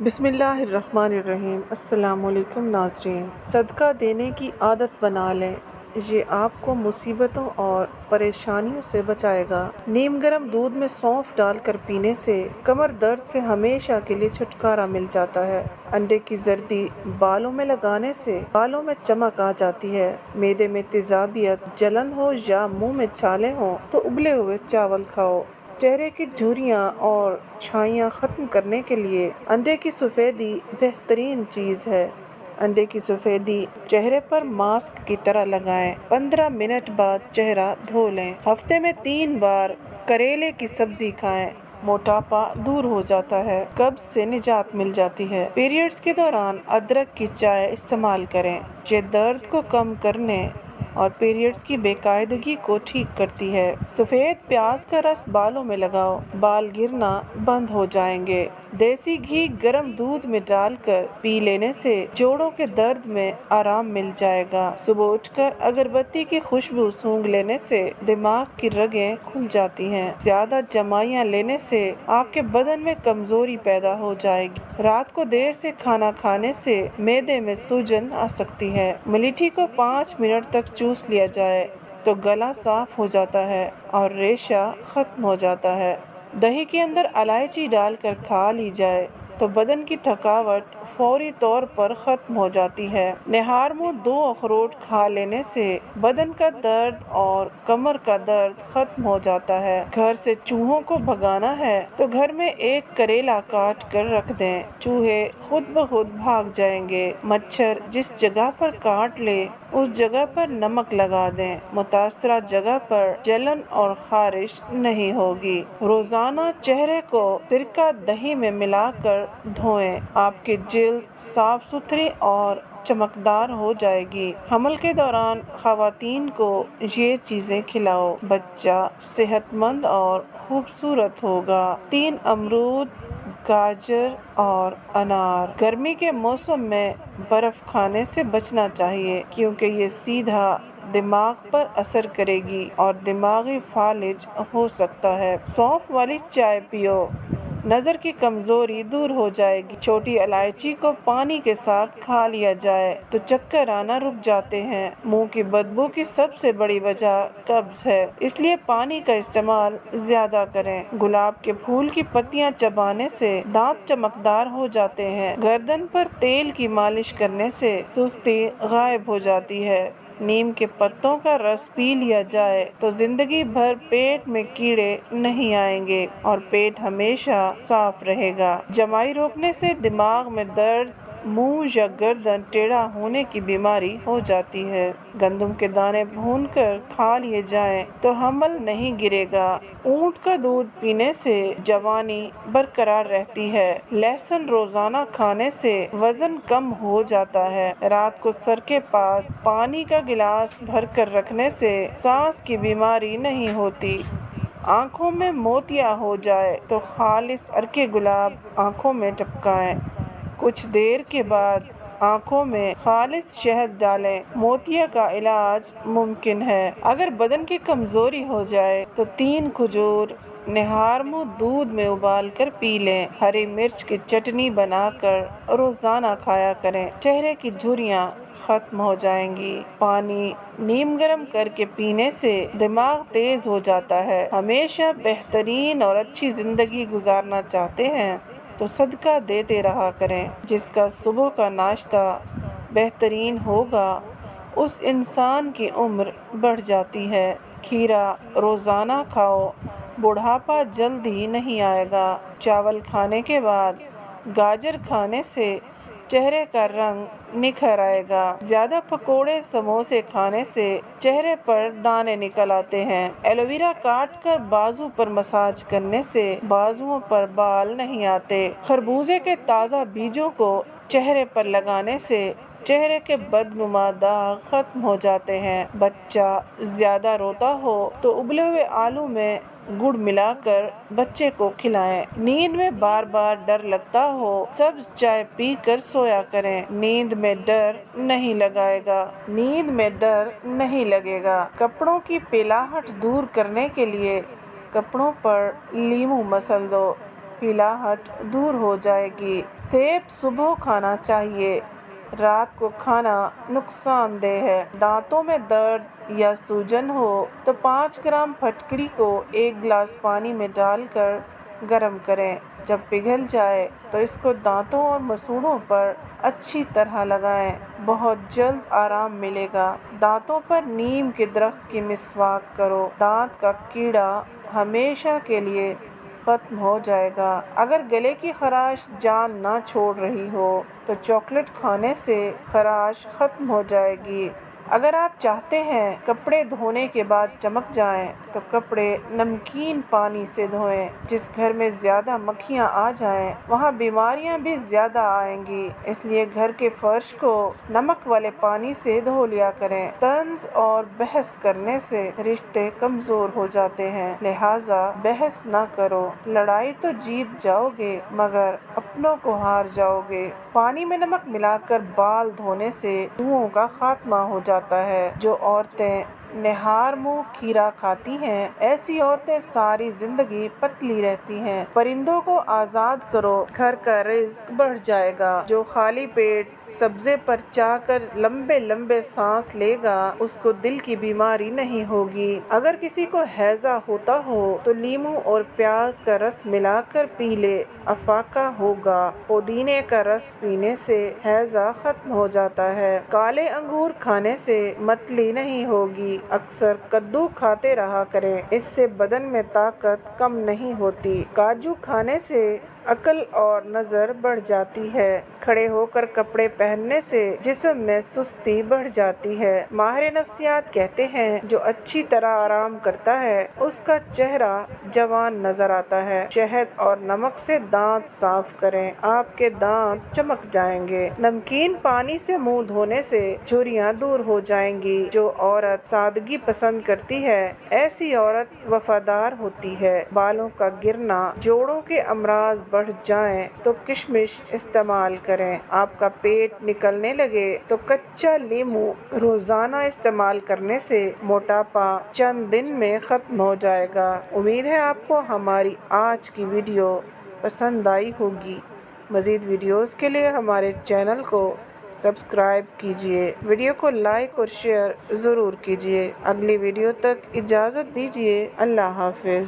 بسم اللہ الرحمن الرحیم۔ السلام علیکم ناظرین، صدقہ دینے کی عادت بنا لیں، یہ آپ کو مصیبتوں اور پریشانیوں سے بچائے گا۔ نیم گرم دودھ میں سونف ڈال کر پینے سے کمر درد سے ہمیشہ کے لیے چھٹکارا مل جاتا ہے۔ انڈے کی زردی بالوں میں لگانے سے بالوں میں چمک آ جاتی ہے۔ معدے میں تیزابیت، جلن ہو یا منہ میں چھالے ہوں تو ابلے ہوئے چاول کھاؤ۔ چہرے کی جھریاں اور چھائیاں ختم کرنے کے لیے انڈے کی سفیدی بہترین چیز ہے۔ انڈے کی سفیدی چہرے پر ماسک کی طرح لگائیں، 15 منٹ بعد چہرہ دھو لیں۔ ہفتے میں 3 بار کریلے کی سبزی کھائیں، موٹاپا دور ہو جاتا ہے، قبض سے نجات مل جاتی ہے۔ پیریڈز کے دوران ادرک کی چائے استعمال کریں، یہ درد کو کم کرنے اور پیریڈز کی بے قاعدگی کو ٹھیک کرتی ہے۔ سفید پیاز کا رس بالوں میں لگاؤ، بال گرنا بند ہو جائیں گے۔ دیسی گھی گرم دودھ میں ڈال کر پی لینے سے جوڑوں کے درد میں آرام مل جائے گا۔ صبح اٹھ کر اگربتی کی خوشبو سونگھ لینے سے دماغ کی رگیں کھل جاتی ہیں۔ زیادہ جمائیاں لینے سے آپ کے بدن میں کمزوری پیدا ہو جائے گی۔ رات کو دیر سے کھانا کھانے سے معدے میں سوجن آ سکتی ہے۔ ملیٹھی کو 5 منٹ تک چوس لیا جائے تو گلا صاف ہو جاتا ہے اور ریشہ ختم ہو جاتا ہے۔ دہی کے اندر الائچی ڈال کر کھا لی جائے تو بدن کی تھکاوٹ فوری طور پر ختم ہو جاتی ہے۔ نہار منہ 2 اخروٹ کھا لینے سے بدن کا درد اور کمر کا درد ختم ہو جاتا ہے۔ گھر سے چوہوں کو بھگانا ہے تو گھر میں ایک کریلا کاٹ کر رکھ دیں، چوہے خود بخود بھاگ جائیں گے۔ مچھر جس جگہ پر کاٹ لے اس جگہ پر نمک لگا دیں، متاثرہ جگہ پر جلن اور خارش نہیں ہوگی۔ روزانہ چہرے کو سرکہ دہی میں ملا کر دھوئیں، آپ کی جلد صاف ستھری اور چمکدار ہو جائے گی۔ حمل کے دوران خواتین کو یہ چیزیں کھلاؤ، بچہ صحت مند اور خوبصورت ہوگا۔ 3 امرود، گاجر اور انار۔ گرمی کے موسم میں برف کھانے سے بچنا چاہیے کیونکہ یہ سیدھا دماغ پر اثر کرے گی اور دماغی فالج ہو سکتا ہے۔ سونف والی چائے پیو، نظر کی کمزوری دور ہو جائے گی۔ چھوٹی الائچی کو پانی کے ساتھ کھا لیا جائے تو چکر آنا رک جاتے ہیں۔ منہ کی بدبو کی سب سے بڑی وجہ قبض ہے، اس لیے پانی کا استعمال زیادہ کریں۔ گلاب کے پھول کی پتیاں چبانے سے دانت چمکدار ہو جاتے ہیں۔ گردن پر تیل کی مالش کرنے سے سستی غائب ہو جاتی ہے۔ نیم کے پتوں کا رس پی لیا جائے تو زندگی بھر پیٹ میں کیڑے نہیں آئیں گے اور پیٹ ہمیشہ صاف رہے گا۔ جمائی روکنے سے دماغ میں درد، منہ یا گردن ٹیڑھا ہونے کی بیماری ہو جاتی ہے۔ گندم کے دانے بھون کر کھا لیے جائیں تو حمل نہیں گرے گا۔ اونٹ کا دودھ پینے سے جوانی برقرار رہتی ہے۔ لہسن روزانہ کھانے سے وزن کم ہو جاتا ہے۔ رات کو سر کے پاس پانی کا گلاس بھر کر رکھنے سے سانس کی بیماری نہیں ہوتی۔ آنکھوں میں موتیا ہو جائے تو خالص عرق گلاب آنکھوں میں ٹپکائیں، کچھ دیر کے بعد آنکھوں میں خالص شہد ڈالیں، موتیا کا علاج ممکن ہے۔ اگر بدن کی کمزوری ہو جائے تو 3 کھجور نہار منہ دودھ میں ابال کر پی لیں۔ ہری مرچ کی چٹنی بنا کر روزانہ کھایا کریں، چہرے کی جھریاں ختم ہو جائیں گی۔ پانی نیم گرم کر کے پینے سے دماغ تیز ہو جاتا ہے۔ ہمیشہ بہترین اور اچھی زندگی گزارنا چاہتے ہیں تو صدقہ دیتے رہا کریں۔ جس کا صبح کا ناشتہ بہترین ہوگا اس انسان کی عمر بڑھ جاتی ہے۔ کھیرا روزانہ کھاؤ، بڑھاپا جلد ہی نہیں آئے گا۔ چاول کھانے کے بعد گاجر کھانے سے چہرے کا رنگ نکھر آئے گا۔ زیادہ پکوڑے سموسے کھانے سے چہرے پر دانے نکل آتے ہیں۔ ایلو ویرا کاٹ کر بازو پر مساج کرنے سے بازوؤں پر بال نہیں آتے۔ خربوزے کے تازہ بیجوں کو چہرے پر لگانے سے چہرے کے بدنما داغ ختم ہو جاتے ہیں۔ بچہ زیادہ روتا ہو تو ابلے ہوئے آلو میں گڑ ملا کر بچے کو کھلائیں۔ نیند میں بار بار ڈر لگتا ہو، سبز چائے پی کر سویا کریں، نیند میں ڈر نہیں لگائے گا، نیند میں ڈر نہیں لگے گا۔ کپڑوں کی پیلاہٹ دور کرنے کے لیے کپڑوں پر لیموں مسل دو، پھیلاہٹ دور ہو جائے گی۔ سیب صبح کھانا چاہیے، رات کو کھانا نقصان دہ ہے۔ دانتوں میں درد یا سوجن ہو تو 5 گرام پھٹکری کو 1 گلاس پانی میں ڈال کر گرم کریں۔ جب پگھل جائے تو اس کو دانتوں اور مسوڑھوں پر اچھی طرح لگائیں، بہت جلد آرام ملے گا۔ دانتوں پر نیم کے درخت کی مسواک کرو، دانت کا کیڑا ہمیشہ کے لیے ختم ہو جائے گا۔ اگر گلے کی خراش جان نہ چھوڑ رہی ہو تو چاکلیٹ کھانے سے خراش ختم ہو جائے گی۔ اگر آپ چاہتے ہیں کپڑے دھونے کے بعد چمک جائیں تو کپڑے نمکین پانی سے دھوئیں۔ جس گھر میں زیادہ مکھیاں آ جائیں وہاں بیماریاں بھی زیادہ آئیں گی، اس لیے گھر کے فرش کو نمک والے پانی سے دھو لیا کریں۔ طنز اور بحث کرنے سے رشتے کمزور ہو جاتے ہیں، لہٰذا بحث نہ کرو۔ لڑائی تو جیت جاؤ گے مگر اپنوں کو ہار جاؤ گے۔ پانی میں نمک ملا کر بال دھونے سے روحوں کا خاتمہ ہو جاتا ہے۔ جو عورتیں نہار منہ کھیرا کھاتی ہیں ایسی عورتیں ساری زندگی پتلی رہتی ہیں۔ پرندوں کو آزاد کرو، گھر کا رزق بڑھ جائے گا۔ جو خالی پیٹ سبزے پر چاہ کر لمبے لمبے سانس لے گا اس کو دل کی بیماری نہیں ہوگی۔ اگر کسی کو ہیضہ ہوتا ہو تو لیموں اور پیاز کا رس ملا کر پی لے، افاقہ ہوگا۔ پودینے کا رس پینے سے ہیضہ ختم ہو جاتا ہے۔ کالے انگور کھانے سے متلی نہیں ہوگی۔ اکثر کدو کھاتے رہا کریں، اس سے بدن میں طاقت کم نہیں ہوتی۔ کاجو کھانے سے عقل اور نظر بڑھ جاتی ہے۔ کھڑے ہو کر کپڑے پہننے سے جسم میں سستی بڑھ جاتی ہے۔ ماہر نفسیات کہتے ہیں جو اچھی طرح آرام کرتا ہے اس کا چہرہ جوان نظر آتا ہے۔ شہد اور نمک سے دانت صاف کریں، آپ کے دانت چمک جائیں گے۔ نمکین پانی سے منہ دھونے سے جھریاں دور ہو جائیں گی۔ جو عورت سادگی پسند کرتی ہے ایسی عورت وفادار ہوتی ہے۔ بالوں کا گرنا، جوڑوں کے امراض بڑھ جائیں تو کشمش استعمال کریں۔ آپ کا پیٹ نکلنے لگے تو کچا لیموں روزانہ استعمال کرنے سے موٹاپا چند دن میں ختم ہو جائے گا۔ امید ہے آپ کو ہماری آج کی ویڈیو پسند آئی ہوگی۔ مزید ویڈیوز کے لیے ہمارے چینل کو سبسکرائب کیجیے، ویڈیو کو لائک اور شیئر ضرور کیجیے۔ اگلی ویڈیو تک اجازت دیجیے۔ اللہ حافظ۔